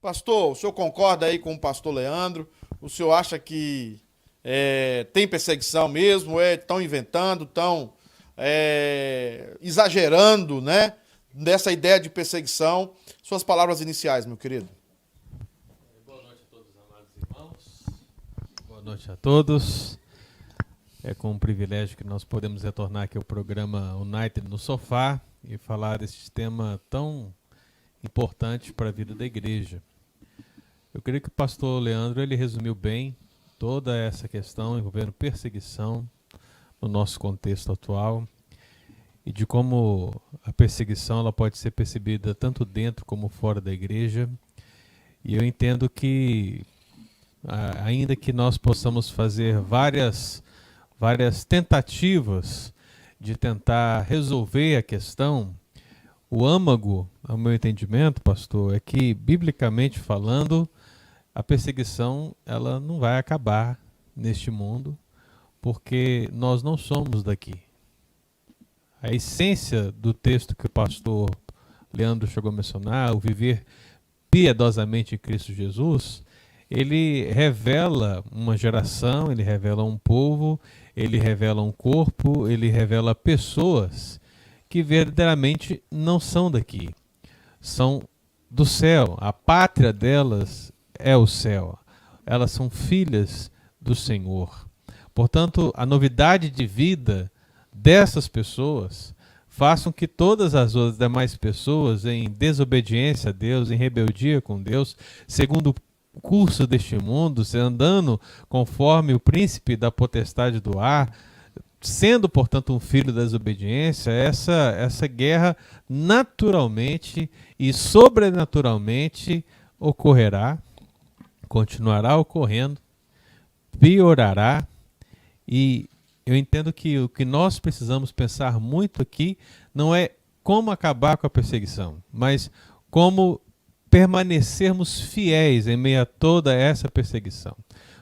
Pastor, o senhor concorda aí com o pastor Leandro? O senhor acha que tem perseguição mesmo? Estão inventando, estão exagerando, né? Dessa ideia de perseguição. Suas palavras iniciais, meu querido. Boa noite a todos, amados irmãos. Boa noite a todos. É com um privilégio que nós podemos retornar aqui ao programa United no Sofá e falar desse tema tão importante para a vida da igreja. Eu creio que o pastor Leandro ele resumiu bem toda essa questão envolvendo perseguição no nosso contexto atual e de como a perseguição ela pode ser percebida tanto dentro como fora da igreja. E eu entendo que, ainda que nós possamos fazer várias tentativas de tentar resolver a questão, o âmago, ao meu entendimento, pastor, é que, biblicamente falando, a perseguição ela não vai acabar neste mundo, porque nós não somos daqui. A essência do texto que o pastor Leandro chegou a mencionar, o viver piedosamente em Cristo Jesus, ele revela uma geração, ele revela um povo, ele revela um corpo, ele revela pessoas que verdadeiramente não são daqui, são do céu. A pátria delas é o céu. Elas são filhas do Senhor. Portanto, a novidade de vida dessas pessoas façam que todas as outras demais pessoas, em desobediência a Deus, em rebeldia com Deus, segundo o curso deste mundo, andando conforme o príncipe da potestade do ar, sendo, portanto, um filho da desobediência, essa guerra naturalmente e sobrenaturalmente ocorrerá, continuará ocorrendo, piorará, e eu entendo que o que nós precisamos pensar muito aqui não é como acabar com a perseguição, mas como permanecermos fiéis em meio a toda essa perseguição.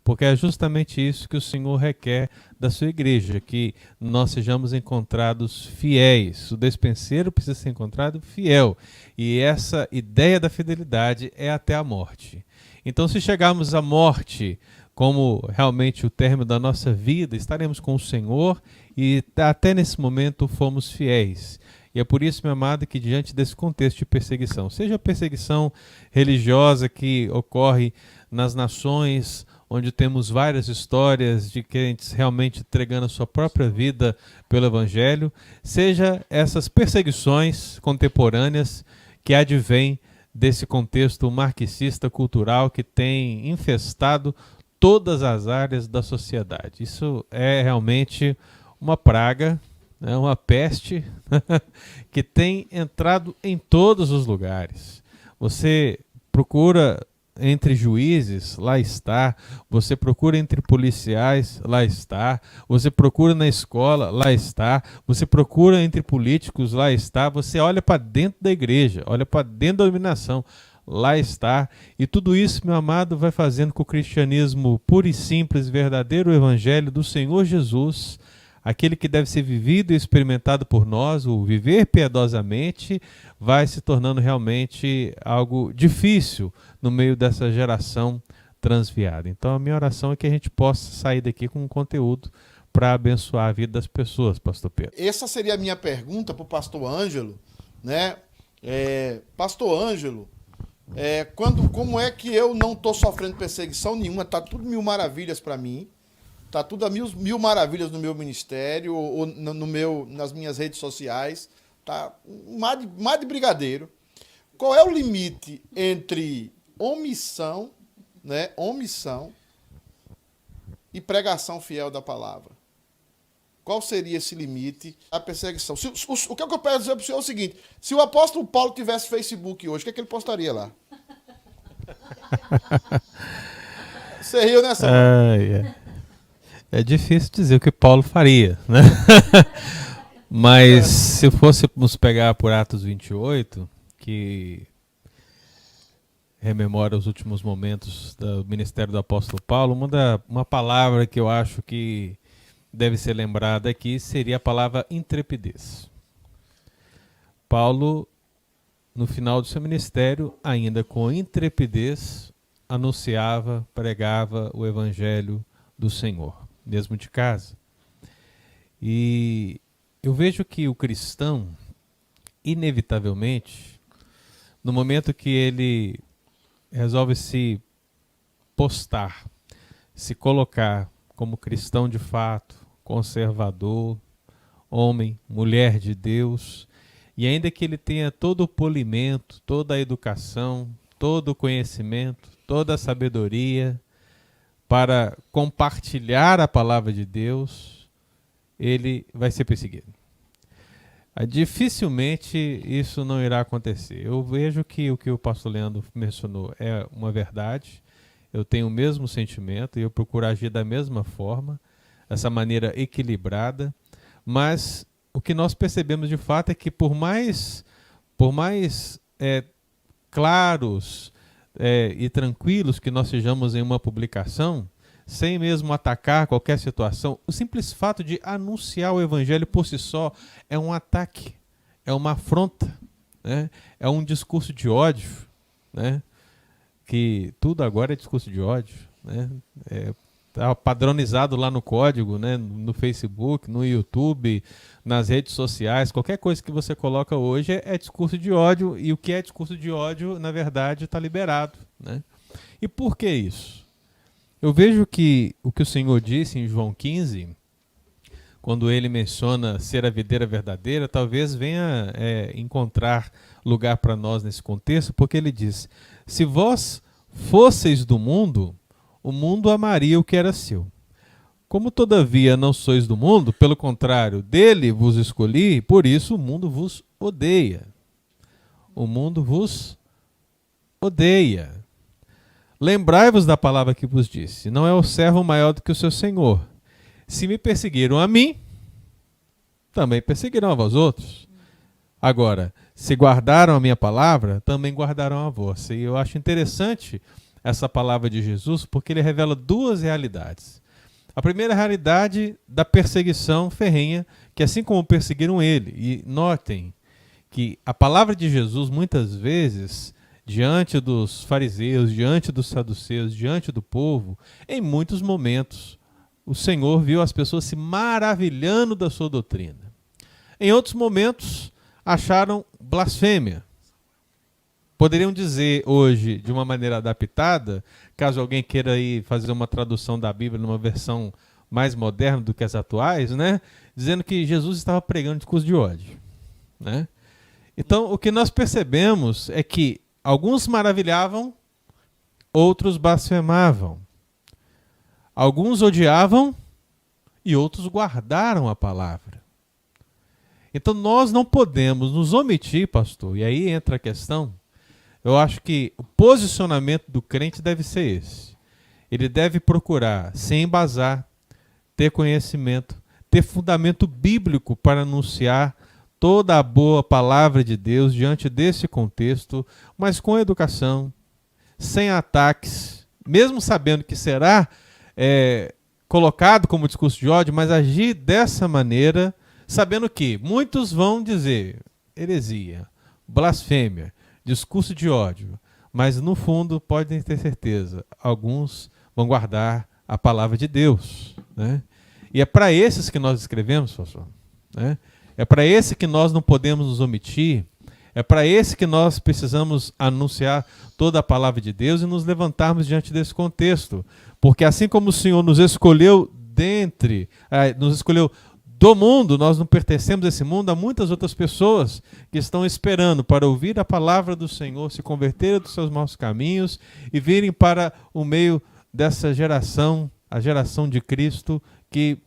Porque é justamente isso que o Senhor requer da sua igreja, que nós sejamos encontrados fiéis. O despenseiro precisa ser encontrado fiel. E essa ideia da fidelidade é até a morte. Então, se chegarmos à morte como realmente o término da nossa vida, estaremos com o Senhor e até nesse momento fomos fiéis. E é por isso, meu amado, que diante desse contexto de perseguição, seja a perseguição religiosa que ocorre nas nações, onde temos várias histórias de crentes realmente entregando a sua própria vida pelo Evangelho, seja essas perseguições contemporâneas que advêm desse contexto marxista cultural que tem infestado todas as áreas da sociedade. Isso é realmente uma praga, né, uma peste que tem entrado em todos os lugares. Você procura entre juízes, lá está. Você procura entre policiais, lá está. Você procura na escola, lá está. Você procura entre políticos, lá está. Você olha para dentro da igreja, olha para dentro da dominação, lá está. E tudo isso, meu amado, vai fazendo com o cristianismo puro e simples, verdadeiro evangelho do Senhor Jesus, aquele que deve ser vivido e experimentado por nós, o viver piedosamente, vai se tornando realmente algo difícil no meio dessa geração transviada. Então a minha oração é que a gente possa sair daqui com um conteúdo para abençoar a vida das pessoas, pastor Pedro. Essa seria a minha pergunta para o pastor Ângelo, né? Pastor Ângelo, como é que eu não estou sofrendo perseguição nenhuma? Tá tudo mil maravilhas para mim. Tá tudo a mil maravilhas no meu ministério, ou nas minhas redes sociais. Tá um mar de brigadeiro. Qual é o limite entre omissão, né? Omissão e pregação fiel da palavra? Qual seria esse limite da perseguição? O que eu peço dizer para o senhor é o seguinte: se o apóstolo Paulo tivesse Facebook hoje, o que é que ele postaria lá? Você riu nessa? É difícil dizer o que Paulo faria, né? Mas se fôssemos pegar por Atos 28, que rememora os últimos momentos do ministério do apóstolo Paulo, uma palavra que eu acho que deve ser lembrada aqui seria a palavra intrepidez. Paulo no final do seu ministério, ainda com intrepidez, anunciava, pregava o evangelho do Senhor, mesmo de casa. E eu vejo que o cristão, inevitavelmente, no momento que ele resolve se postar, se colocar como cristão de fato, conservador, homem, mulher de Deus, e ainda que ele tenha todo o polimento, toda a educação, todo o conhecimento, toda a sabedoria para compartilhar a palavra de Deus, ele vai ser perseguido. Dificilmente isso não irá acontecer. Eu vejo que o que o pastor Leandro mencionou é uma verdade. Eu tenho o mesmo sentimento e eu procuro agir da mesma forma, essa maneira equilibrada. Mas o que nós percebemos de fato é que por mais claros e tranquilos que nós sejamos em uma publicação, sem mesmo atacar qualquer situação, o simples fato de anunciar o evangelho por si só é um ataque, é uma afronta, né? É um discurso de ódio, né? Que tudo agora é discurso de ódio, né? Tá padronizado lá no código, né? No Facebook, no YouTube, nas redes sociais, qualquer coisa que você coloca hoje é discurso de ódio, e o que é discurso de ódio, na verdade, está liberado, né? E por que isso? Eu vejo que o que o Senhor disse em João 15, quando ele menciona ser a videira verdadeira, talvez venha encontrar lugar para nós nesse contexto, porque ele diz: se vós fosseis do mundo, o mundo amaria o que era seu. Como todavia não sois do mundo, pelo contrário, dele vos escolhi, por isso o mundo vos odeia. O mundo vos odeia. Lembrai-vos da palavra que vos disse: não é o servo maior do que o seu senhor. Se me perseguiram a mim, também perseguirão a vós outros. Agora, se guardaram a minha palavra, também guardarão a vossa. E eu acho interessante essa palavra de Jesus, porque ele revela duas realidades. A primeira realidade da perseguição ferrenha, que assim como perseguiram ele, e notem que a palavra de Jesus muitas vezes, diante dos fariseus, diante dos saduceus, diante do povo, em muitos momentos, o Senhor viu as pessoas se maravilhando da sua doutrina. Em outros momentos, acharam blasfêmia. Poderiam dizer hoje, de uma maneira adaptada, caso alguém queira ir fazer uma tradução da Bíblia numa versão mais moderna do que as atuais, né? Dizendo que Jesus estava pregando discurso de ódio, né? Então, o que nós percebemos é que alguns maravilhavam, outros blasfemavam. Alguns odiavam e outros guardaram a palavra. Então nós não podemos nos omitir, pastor, e aí entra a questão. Eu acho que o posicionamento do crente deve ser esse. Ele deve procurar se embasar, ter conhecimento, ter fundamento bíblico para anunciar toda a boa palavra de Deus diante desse contexto, mas com educação, sem ataques, mesmo sabendo que será colocado como discurso de ódio, mas agir dessa maneira, sabendo que muitos vão dizer heresia, blasfêmia, discurso de ódio, mas no fundo, podem ter certeza, alguns vão guardar a palavra de Deus, né? E é para esses que nós escrevemos, pastor, né? É para esse que nós não podemos nos omitir, é para esse que nós precisamos anunciar toda a palavra de Deus e nos levantarmos diante desse contexto. Porque assim como o Senhor nos escolheu nos escolheu do mundo, nós não pertencemos a esse mundo, há muitas outras pessoas que estão esperando para ouvir a palavra do Senhor, se converterem dos seus maus caminhos e virem para o meio dessa geração, a geração de Cristo, que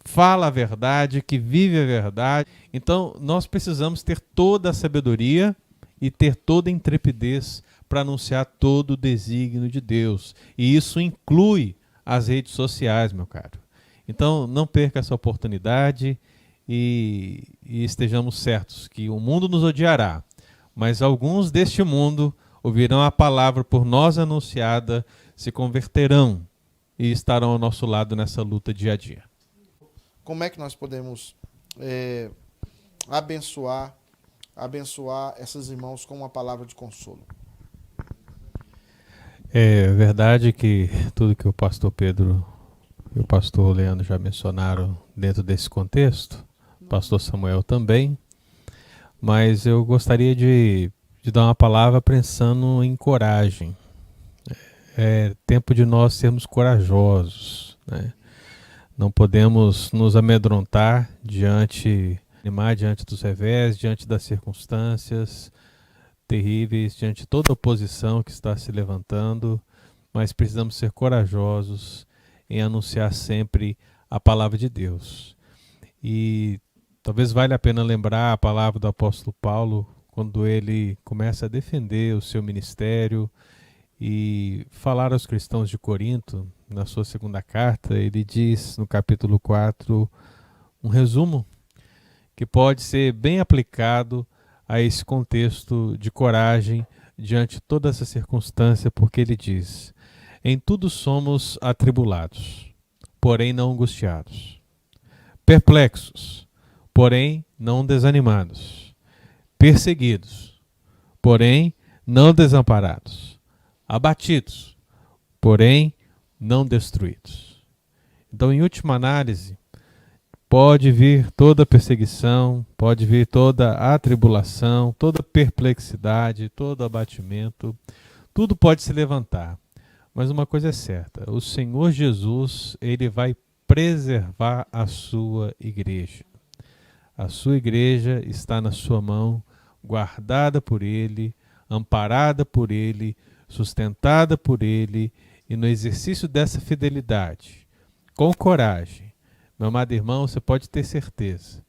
fala a verdade, que vive a verdade. Então, nós precisamos ter toda a sabedoria e ter toda a intrepidez para anunciar todo o desígnio de Deus. E isso inclui as redes sociais, meu caro. Então, não perca essa oportunidade e estejamos certos que o mundo nos odiará, mas alguns deste mundo ouvirão a palavra por nós anunciada, se converterão e estarão ao nosso lado nessa luta dia a dia. Como é que nós podemos abençoar abençoar esses irmãos com uma palavra de consolo. É verdade que tudo que o pastor Pedro e o pastor Leandro já mencionaram dentro desse contexto, o pastor Samuel também, mas eu gostaria de dar uma palavra pensando em coragem. É tempo de nós sermos corajosos, né? Não podemos nos amedrontar diante dos revés, diante das circunstâncias terríveis, diante de toda a oposição que está se levantando, mas precisamos ser corajosos em anunciar sempre a palavra de Deus. E talvez valha a pena lembrar a palavra do apóstolo Paulo, quando ele começa a defender o seu ministério e falar aos cristãos de Corinto, na sua segunda carta, ele diz no capítulo 4 um resumo que pode ser bem aplicado a esse contexto de coragem diante de toda essa circunstância, porque ele diz: em tudo somos atribulados, porém não angustiados, perplexos, porém não desanimados, perseguidos, porém não desamparados, abatidos, porém não destruídos. Então, em última análise, pode vir toda perseguição, pode vir toda atribulação, toda perplexidade, todo abatimento, tudo pode se levantar. Mas uma coisa é certa, o Senhor Jesus, ele vai preservar a sua igreja. A sua igreja está na sua mão, guardada por ele, amparada por ele, sustentada por ele, e no exercício dessa fidelidade, com coragem, meu amado irmão, você pode ter certeza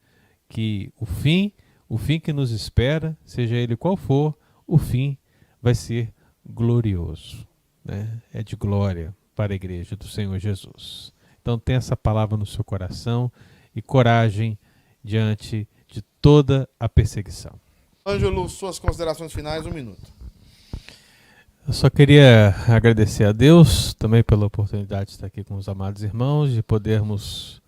que o fim que nos espera, seja ele qual for, o fim vai ser glorioso, né? É de glória para a igreja do Senhor Jesus. Então tenha essa palavra no seu coração e coragem diante de toda a perseguição. Ângelo, suas considerações finais, 1 minuto. Eu só queria agradecer a Deus também pela oportunidade de estar aqui com os amados irmãos, de podermos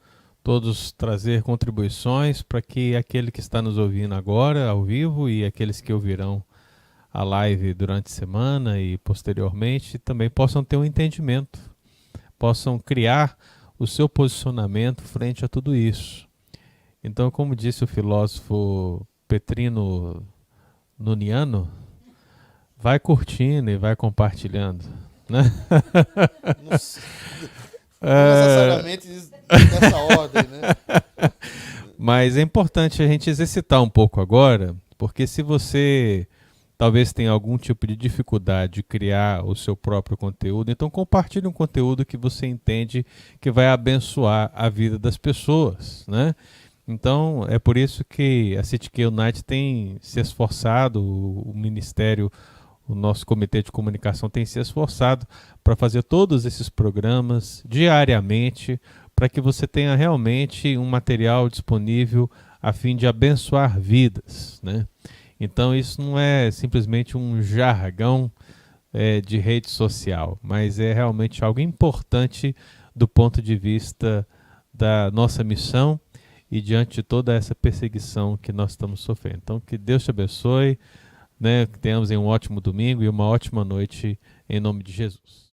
todos trazer contribuições para que aquele que está nos ouvindo agora, ao vivo, e aqueles que ouvirão a live durante a semana e posteriormente, também possam ter um entendimento, possam criar o seu posicionamento frente a tudo isso. Então, como disse o filósofo Petrino Nuniano, vai curtindo e vai compartilhando, né? Não necessariamente dessa ordem, né? Mas é importante a gente exercitar um pouco agora, porque se você talvez tenha algum tipo de dificuldade de criar o seu próprio conteúdo, então compartilhe um conteúdo que você entende que vai abençoar a vida das pessoas, né? Então, é por isso que a CityQ United tem se esforçado, o Ministério, o nosso comitê de comunicação tem se esforçado para fazer todos esses programas diariamente, para que você tenha realmente um material disponível a fim de abençoar vidas, né? Então isso não é simplesmente um jargão de rede social, mas é realmente algo importante do ponto de vista da nossa missão e diante de toda essa perseguição que nós estamos sofrendo. Então que Deus te abençoe, né? Que tenhamos um ótimo domingo e uma ótima noite em nome de Jesus.